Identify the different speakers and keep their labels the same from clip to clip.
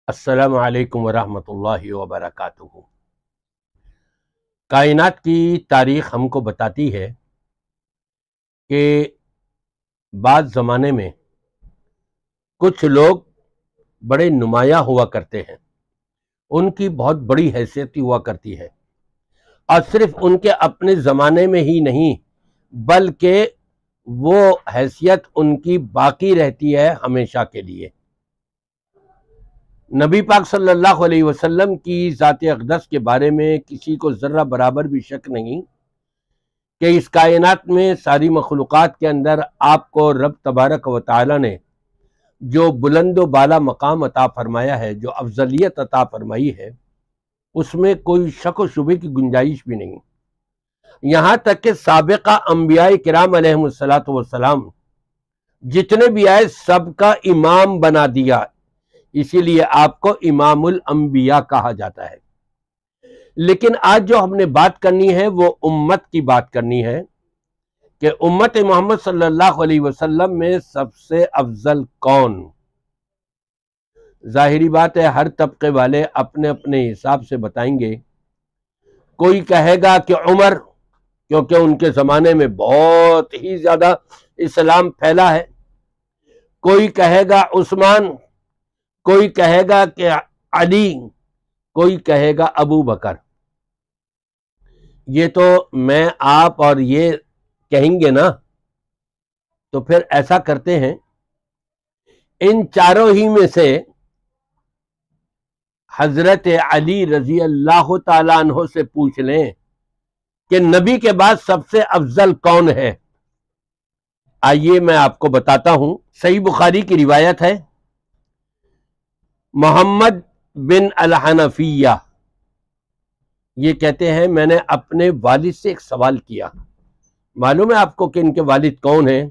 Speaker 1: السلام علیکم ورحمۃ اللہ وبرکاتہ۔ کائنات کی تاریخ ہم کو بتاتی ہے کہ بعض زمانے میں کچھ لوگ بڑے نمایاں ہوا کرتے ہیں، ان کی بہت بڑی حیثیت ہوا کرتی ہے، اور صرف ان کے اپنے زمانے میں ہی نہیں بلکہ وہ حیثیت ان کی باقی رہتی ہے ہمیشہ کے لیے۔ نبی پاک صلی اللہ علیہ وسلم کی ذات اقدس کے بارے میں کسی کو ذرہ برابر بھی شک نہیں کہ اس کائنات میں ساری مخلوقات کے اندر آپ کو رب تبارک و تعالی نے جو بلند و بالا مقام عطا فرمایا ہے، جو افضلیت عطا فرمائی ہے، اس میں کوئی شک و شبہ کی گنجائش بھی نہیں۔ یہاں تک کہ سابقہ انبیاء کرام علیہم السلام جتنے بھی آئے سب کا امام بنا دیا، اسی لیے آپ کو امام الانبیاء کہا جاتا ہے۔ لیکن آج جو ہم نے بات کرنی ہے وہ امت کی بات کرنی ہے کہ امت محمد صلی اللہ علیہ وسلم میں سب سے افضل کون؟ ظاہری بات ہے، ہر طبقے والے اپنے اپنے حساب سے بتائیں گے۔ کوئی کہے گا کہ عمر، کیونکہ ان کے زمانے میں بہت ہی زیادہ اسلام پھیلا ہے۔ کوئی کہے گا عثمان، کوئی کہے گا کہ علی، کوئی کہے گا ابو بکر۔ یہ تو میں آپ اور یہ کہیں گے نا، تو پھر ایسا کرتے ہیں، ان چاروں ہی میں سے حضرت علی رضی اللہ تعالیٰ عنہ سے پوچھ لیں کہ نبی کے بعد سب سے افضل کون ہے۔ آئیے میں آپ کو بتاتا ہوں۔ صحیح بخاری کی روایت ہے، محمد بن الحنفیہ یہ کہتے ہیں میں نے اپنے والد سے ایک سوال کیا۔ معلوم ہے آپ کو کہ ان کے والد کون ہیں؟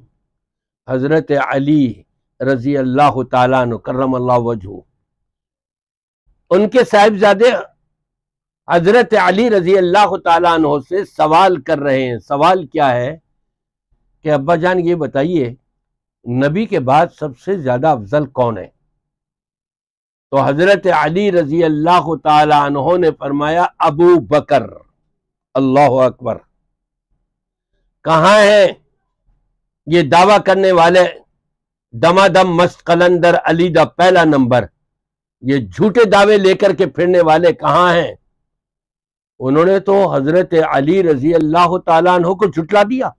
Speaker 1: حضرت علی رضی اللہ تعالیٰ عنہ کرم اللہ وجہہ۔ ان کے صاحبزادے حضرت علی رضی اللہ تعالیٰ عنہ سے سوال کر رہے ہیں۔ سوال کیا ہے کہ ابا جان یہ بتائیے نبی کے بعد سب سے زیادہ افضل کون ہے؟ تو حضرت علی رضی اللہ تعالی عنہ نے فرمایا ابو بکر۔ اللہ اکبر! کہاں ہیں یہ دعویٰ کرنے والے دمادم مست قلندر علی دا پہلا نمبر؟ یہ جھوٹے دعوے لے کر کے پھرنے والے کہاں ہیں؟ انہوں نے تو حضرت علی رضی اللہ تعالیٰ عنہ کو جھٹلا دیا۔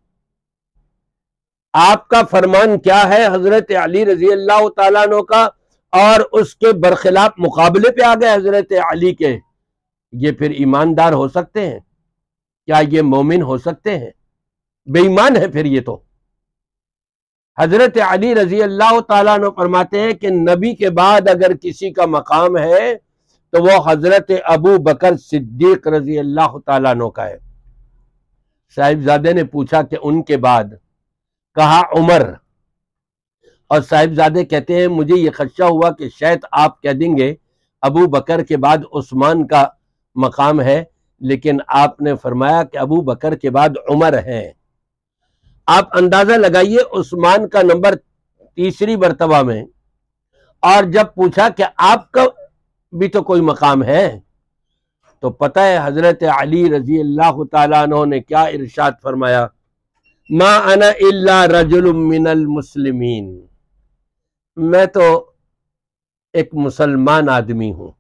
Speaker 1: آپ کا فرمان کیا ہے حضرت علی رضی اللہ تعالیٰ عنہ کا، اور اس کے برخلاف مقابلے پہ آ گئے حضرت علی کے۔ یہ پھر ایماندار ہو سکتے ہیں؟ کیا یہ مومن ہو سکتے ہیں؟ بے ایمان ہے پھر یہ تو۔ حضرت علی رضی اللہ تعالیٰ عنہ فرماتے ہیں کہ نبی کے بعد اگر کسی کا مقام ہے تو وہ حضرت ابو بکر صدیق رضی اللہ تعالیٰ عنہ کا ہے۔ صاحبزادے نے پوچھا کہ ان کے بعد؟ کہا عمر۔ اور صاحبزادے کہتے ہیں مجھے یہ خدشہ ہوا کہ شاید آپ کہہ دیں گے ابو بکر کے بعد عثمان کا مقام ہے، لیکن آپ نے فرمایا کہ ابو بکر کے بعد عمر ہے۔ آپ اندازہ لگائیے عثمان کا نمبر تیسری مرتبہ میں، اور جب پوچھا کہ آپ کا بھی تو کوئی مقام ہے، تو پتہ ہے حضرت علی رضی اللہ تعالیٰ عنہ نے کیا ارشاد فرمایا؟ ما انا الا رجل من المسلمین، میں تو ایک مسلمان آدمی ہوں۔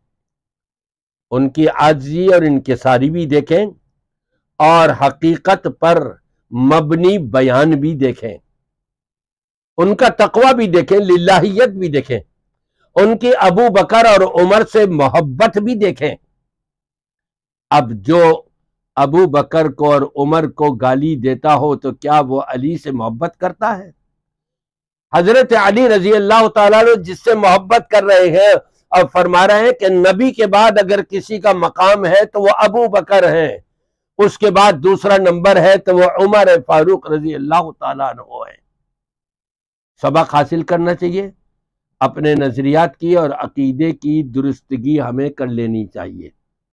Speaker 1: ان کی عاجزی اور انکساری بھی دیکھیں اور حقیقت پر مبنی بیان بھی دیکھیں، ان کا تقوی بھی دیکھیں، للہیت بھی دیکھیں، ان کی ابو بکر اور عمر سے محبت بھی دیکھیں۔ اب جو ابو بکر کو اور عمر کو گالی دیتا ہو تو کیا وہ علی سے محبت کرتا ہے؟ حضرت علی رضی اللہ تعالیٰ عنہ جس سے محبت کر رہے ہیں اور فرما رہے ہیں کہ نبی کے بعد اگر کسی کا مقام ہے تو وہ ابو بکر ہے، اس کے بعد دوسرا نمبر ہے تو وہ عمر فاروق رضی اللہ تعالیٰ عنہ ہے۔ سبق حاصل کرنا چاہیے، اپنے نظریات کی اور عقیدے کی درستگی ہمیں کر لینی چاہیے۔